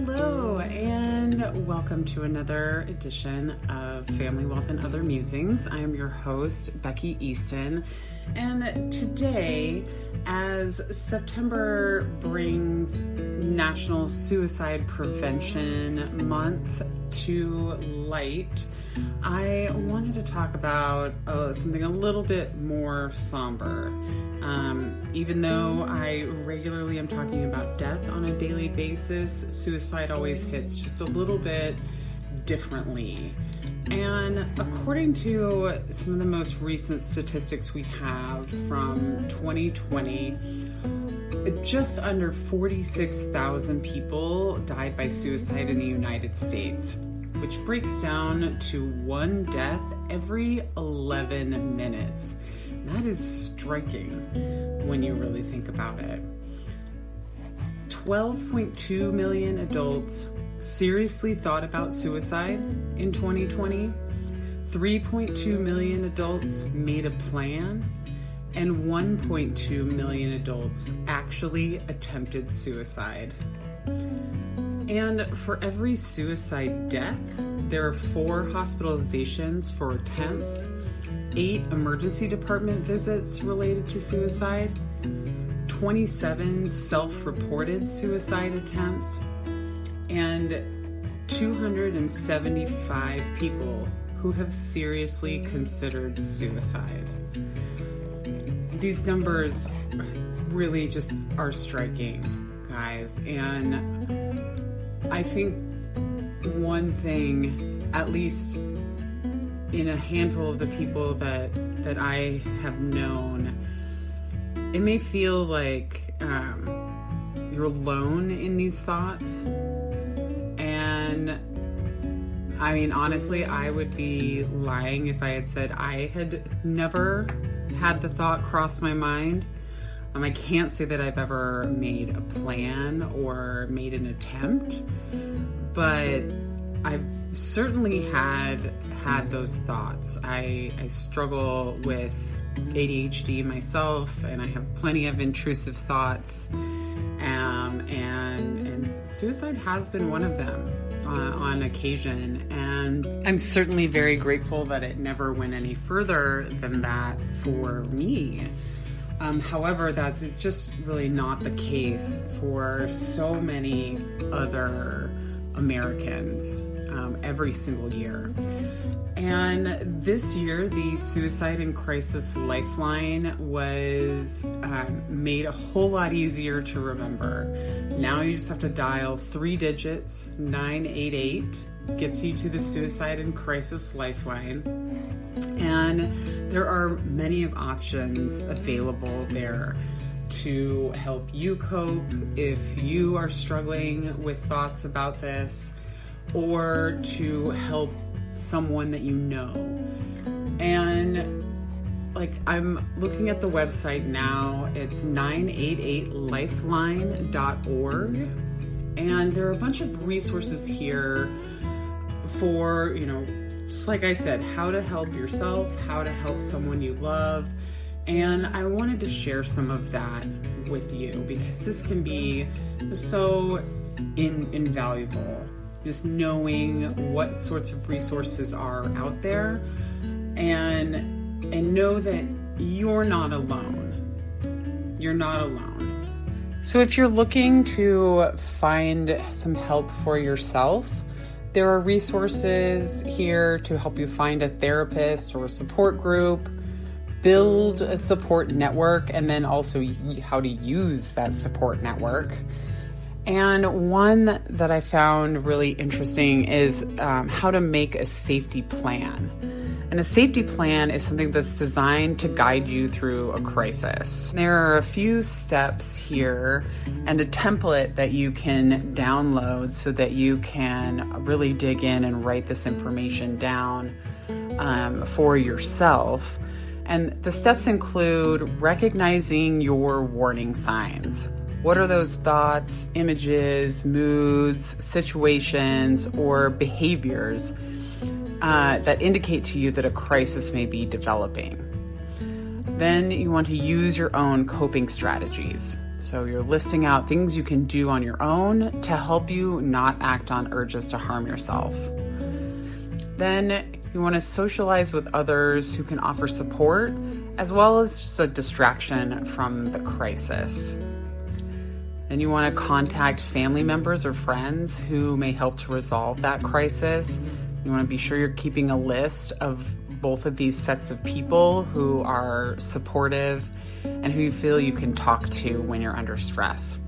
Hello, and welcome to another edition of Family Wealth and Other Musings. I am your host, Becky Easton, and today, as September brings National Suicide Prevention Month to light, I wanted to talk about something a little bit more somber. Even though I regularly am talking about death on a daily basis, suicide always hits just a little bit differently. And according to some of the most recent statistics we have from 2020, just under 46,000 people died by suicide in the United States, which breaks down to one death every 11 minutes. That is striking when you really think about it. 12.2 million adults seriously thought about suicide in 2020. 3.2 million adults made a plan, and 1.2 million adults actually attempted suicide. And for every suicide death, there are 4 hospitalizations for attempts, 8 emergency department visits related to suicide, 27 self-reported suicide attempts, and 275 people who have seriously considered suicide. These numbers really just are striking, guys, and I think one thing, at least in a handful of the people that I have known, it may feel like you're alone in these thoughts. And I mean, honestly, I would be lying if I had said I had never had the thought cross my mind. I can't say that I've ever made a plan or made an attempt, but I've certainly had those thoughts. I struggle with ADHD myself, and I have plenty of intrusive thoughts, and suicide has been one of them on occasion, and I'm certainly very grateful that it never went any further than that for me. However, it's just really not the case for so many other Americans every single year. And this year, the Suicide Crisis Lifeline was made a whole lot easier to remember. Now you just have to dial 3 digits, 988, gets you to the Suicide Crisis Lifeline. And there are many of options available there to help you cope if you are struggling with thoughts about this, or to help someone that you know. And I'm looking at the website now, it's 988lifeline.org, and there are a bunch of resources here for, just like I said, how to help yourself, how to help someone you love. And I wanted to share some of that with you because this can be so invaluable. Just knowing what sorts of resources are out there, and know that you're not alone. You're not alone. So if you're looking to find some help for yourself, there are resources here to help you find a therapist or a support group, build a support network, and then also how to use that support network. And one that I found really interesting is how to make a safety plan. And a safety plan is something that's designed to guide you through a crisis. There are a few steps here and a template that you can download so that you can really dig in and write this information down for yourself. And the steps include recognizing your warning signs. What are those thoughts, images, moods, situations, or behaviors that indicate to you that a crisis may be developing? Then you want to use your own coping strategies. So you're listing out things you can do on your own to help you not act on urges to harm yourself. Then you want to socialize with others who can offer support, as well as just a distraction from the crisis. Then you want to contact family members or friends who may help to resolve that crisis. You want to be sure you're keeping a list of both of these sets of people who are supportive and who you feel you can talk to when you're under stress.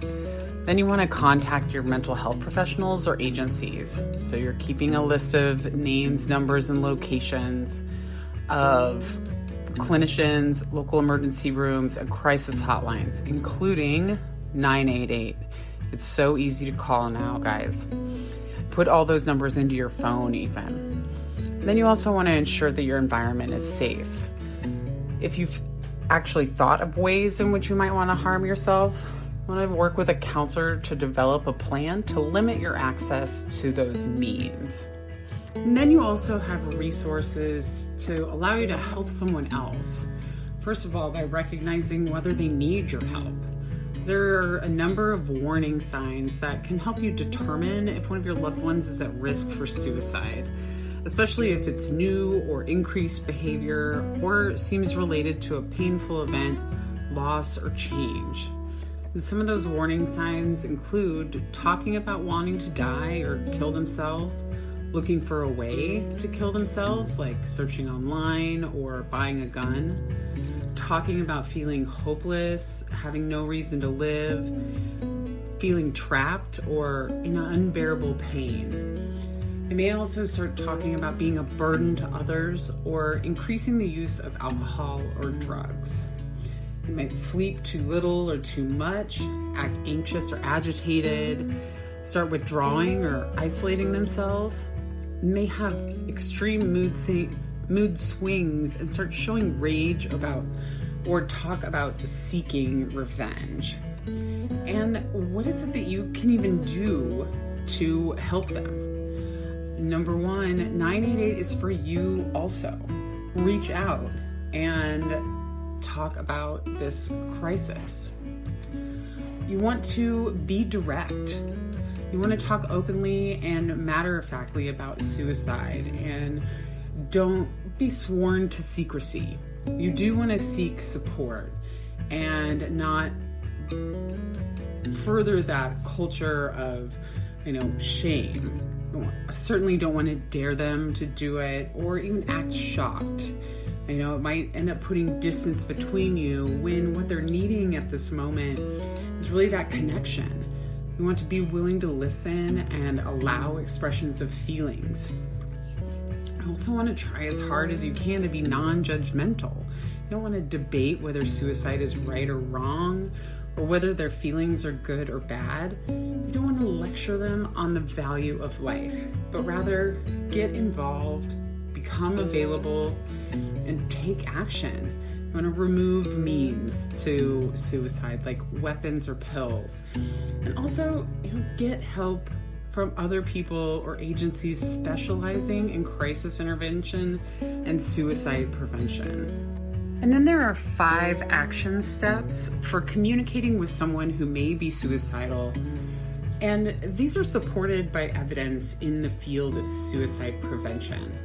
Then you want to contact your mental health professionals or agencies. So you're keeping a list of names, numbers, and locations of clinicians, local emergency rooms, and crisis hotlines, including 988. It's so easy to call now, guys. Put all those numbers into your phone even. Then you also want to ensure that your environment is safe. If you've actually thought of ways in which you might want to harm yourself, you want to work with a counselor to develop a plan to limit your access to those means. And then you also have resources to allow you to help someone else. First of all, by recognizing whether they need your help. There are a number of warning signs that can help you determine if one of your loved ones is at risk for suicide, especially if it's new or increased behavior or seems related to a painful event, loss, or change. And some of those warning signs include talking about wanting to die or kill themselves, looking for a way to kill themselves, like searching online or buying a gun, talking about feeling hopeless, having no reason to live, feeling trapped or in unbearable pain. They may also start talking about being a burden to others or increasing the use of alcohol or drugs. They might sleep too little or too much, act anxious or agitated, start withdrawing or isolating themselves, may have extreme mood swings and start showing rage about or talk about seeking revenge. And what is it that you can even do to help them? Number one, 988 is for you also. Reach out and talk about this crisis. You want to be direct. You want to talk openly and matter-of-factly about suicide, and don't be sworn to secrecy. You do want to seek support and not further that culture of, shame. I certainly don't want to dare them to do it or even act shocked. It might end up putting distance between you when what they're needing at this moment is really that connection. You want to be willing to listen and allow expressions of feelings. You also want to try as hard as you can to be non-judgmental. You don't want to debate whether suicide is right or wrong, or whether their feelings are good or bad. You don't want to lecture them on the value of life, but rather get involved, become available, and take action. You want to remove means to suicide, like weapons or pills. And also, get help from other people or agencies specializing in crisis intervention and suicide prevention. And then there are 5 action steps for communicating with someone who may be suicidal. And these are supported by evidence in the field of suicide prevention.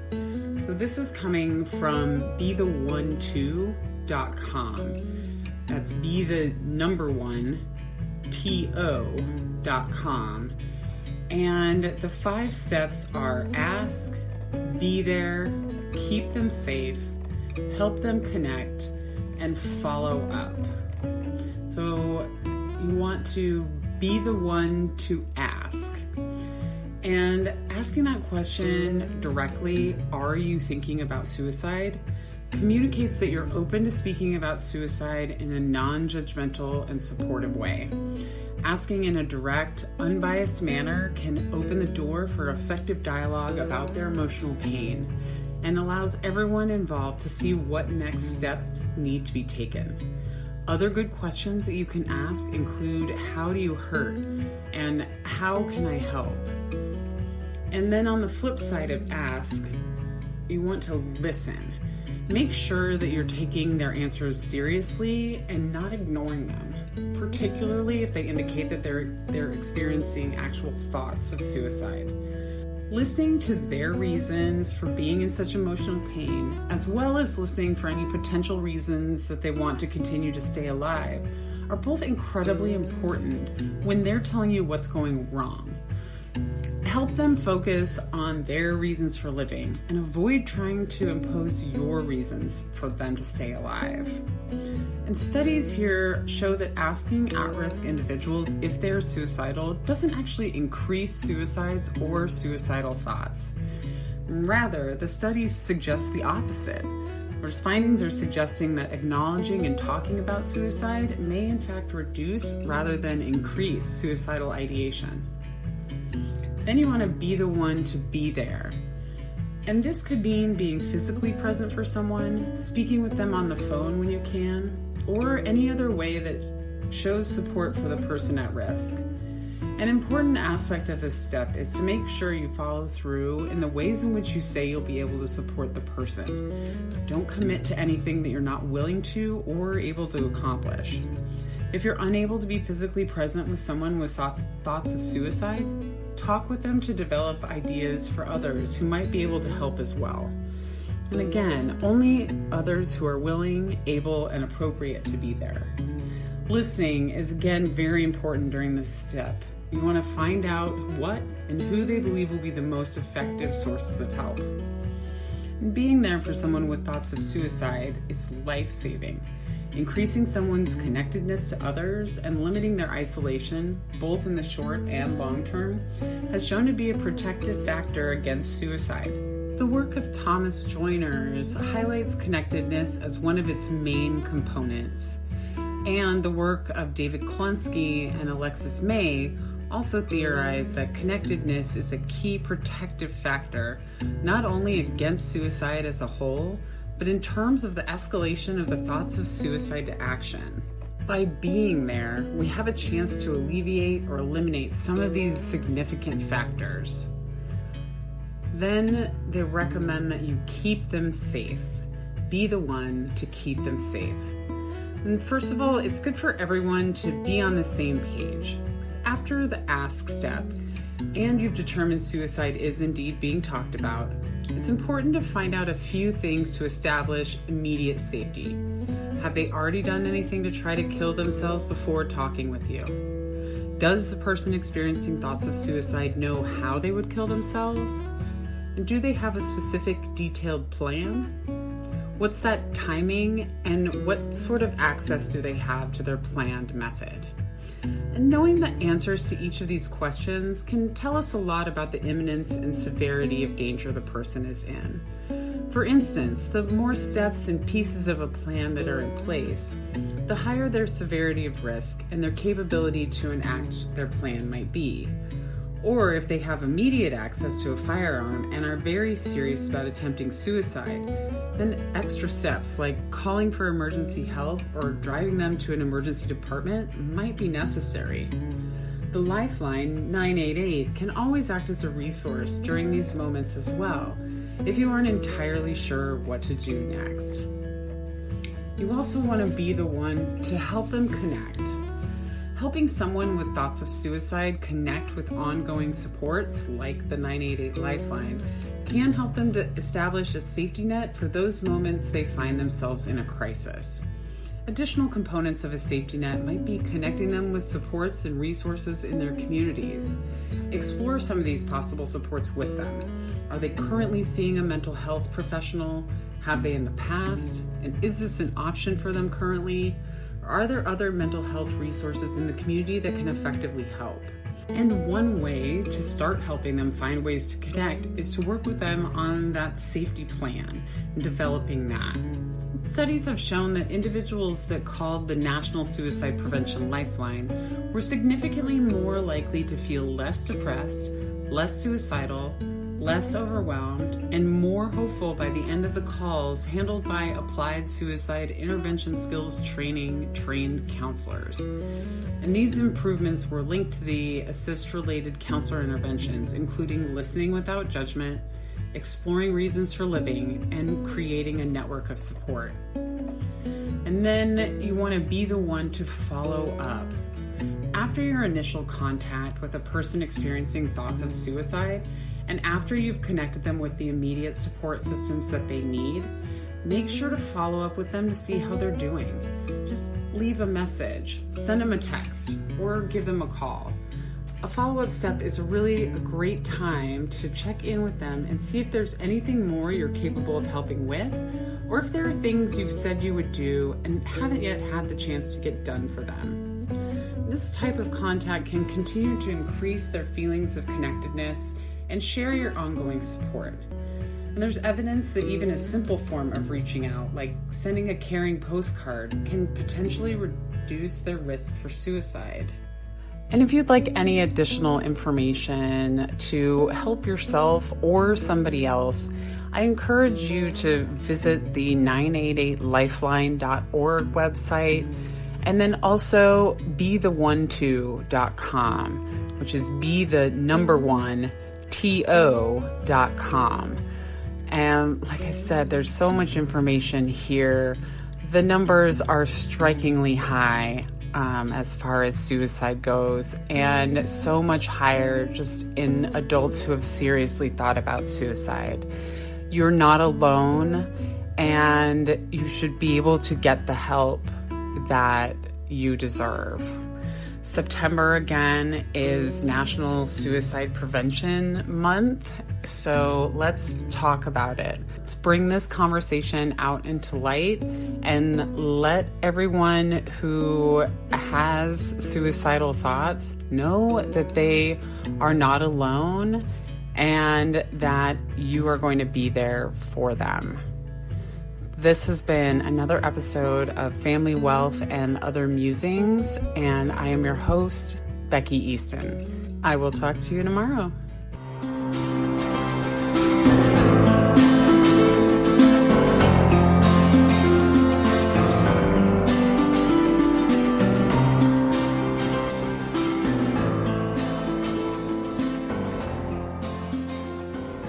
So this is coming from BeThe1To.com. That's BeThe1To.com. And the 5 steps are ask, be there, keep them safe, help them connect, and follow up. So you want to be the one to ask. And asking that question directly, are you thinking about suicide, communicates that you're open to speaking about suicide in a non-judgmental and supportive way. Asking in a direct, unbiased manner can open the door for effective dialogue about their emotional pain and allows everyone involved to see what next steps need to be taken. Other good questions that you can ask include, how do you hurt? And how can I help? And then on the flip side of ask, you want to listen. Make sure that you're taking their answers seriously and not ignoring them. particularly if they indicate that they're experiencing actual thoughts of suicide. Listening to their reasons for being in such emotional pain, as well as listening for any potential reasons that they want to continue to stay alive, are both incredibly important when they're telling you what's going wrong. Help them focus on their reasons for living and avoid trying to impose your reasons for them to stay alive. And studies here show that asking at-risk individuals if they're suicidal doesn't actually increase suicides or suicidal thoughts. Rather, the studies suggest the opposite, whereas findings are suggesting that acknowledging and talking about suicide may in fact reduce rather than increase suicidal ideation. Then you want to be the one to be there. And this could mean being physically present for someone, speaking with them on the phone when you can, or any other way that shows support for the person at risk. An important aspect of this step is to make sure you follow through in the ways in which you say you'll be able to support the person. Don't commit to anything that you're not willing to or able to accomplish. If you're unable to be physically present with someone with thoughts of suicide, talk with them to develop ideas for others who might be able to help as well. And again, only others who are willing, able, and appropriate to be there. Listening is again very important during this step. You want to find out what and who they believe will be the most effective sources of help. And being there for someone with thoughts of suicide is life-saving. Increasing someone's connectedness to others and limiting their isolation, both in the short and long term, has shown to be a protective factor against suicide. The work of Thomas Joiners highlights connectedness as one of its main components. And the work of David Klunsky and Alexis May also theorize that connectedness is a key protective factor, not only against suicide as a whole, but in terms of the escalation of the thoughts of suicide to action. By being there, we have a chance to alleviate or eliminate some of these significant factors. Then they recommend that you keep them safe. Be the one to keep them safe. And first of all, it's good for everyone to be on the same page. Because after the ask step, and you've determined suicide is indeed being talked about, it's important to find out a few things to establish immediate safety. Have they already done anything to try to kill themselves before talking with you? Does the person experiencing thoughts of suicide know how they would kill themselves? And do they have a specific detailed plan? What's that timing, and what sort of access do they have to their planned method? And knowing the answers to each of these questions can tell us a lot about the imminence and severity of danger the person is in. For instance, the more steps and pieces of a plan that are in place, the higher their severity of risk and their capability to enact their plan might be. Or if they have immediate access to a firearm and are very serious about attempting suicide, then extra steps like calling for emergency help or driving them to an emergency department might be necessary. The Lifeline 988 can always act as a resource during these moments as well, if you aren't entirely sure what to do next. You also want to be the one to help them connect. Helping someone with thoughts of suicide connect with ongoing supports like the 988 Lifeline can help them to establish a safety net for those moments they find themselves in a crisis. Additional components of a safety net might be connecting them with supports and resources in their communities. Explore some of these possible supports with them. Are they currently seeing a mental health professional? Have they in the past? And is this an option for them currently? Or are there other mental health resources in the community that can effectively help? And one way to start helping them find ways to connect is to work with them on that safety plan and developing that. Studies have shown that individuals that called the National Suicide Prevention Lifeline were significantly more likely to feel less depressed, less suicidal, less overwhelmed, and more hopeful by the end of the calls handled by applied suicide intervention skills trained counselors. And these improvements were linked to the assist-related counselor interventions, including listening without judgment, exploring reasons for living, and creating a network of support. And And then you want to be the one to follow up. After your initial contact with a person experiencing thoughts of suicide, and after you've connected them with the immediate support systems that they need, make sure to follow up with them to see how they're doing. Just leave a message, send them a text, or give them a call. A follow-up step is really a great time to check in with them and see if there's anything more you're capable of helping with, or if there are things you've said you would do and haven't yet had the chance to get done for them. This type of contact can continue to increase their feelings of connectedness and share your ongoing support. And there's evidence that even a simple form of reaching out, like sending a caring postcard, can potentially reduce their risk for suicide. And if you'd like any additional information to help yourself or somebody else, I encourage you to visit the 988lifeline.org website, and then also betheone2.com, which is be1to.com. And like I said, there's so much information here. The numbers are strikingly high as far as suicide goes, and so much higher just in adults who have seriously thought about suicide. You're not alone, and you should be able to get the help that you deserve. September, again, is National Suicide Prevention Month, so let's talk about it. Let's bring this conversation out into light and let everyone who has suicidal thoughts know that they are not alone and that you are going to be there for them. This has been another episode of Family Wealth and Other Musings, and I am your host, Becky Easton. I will talk to you tomorrow.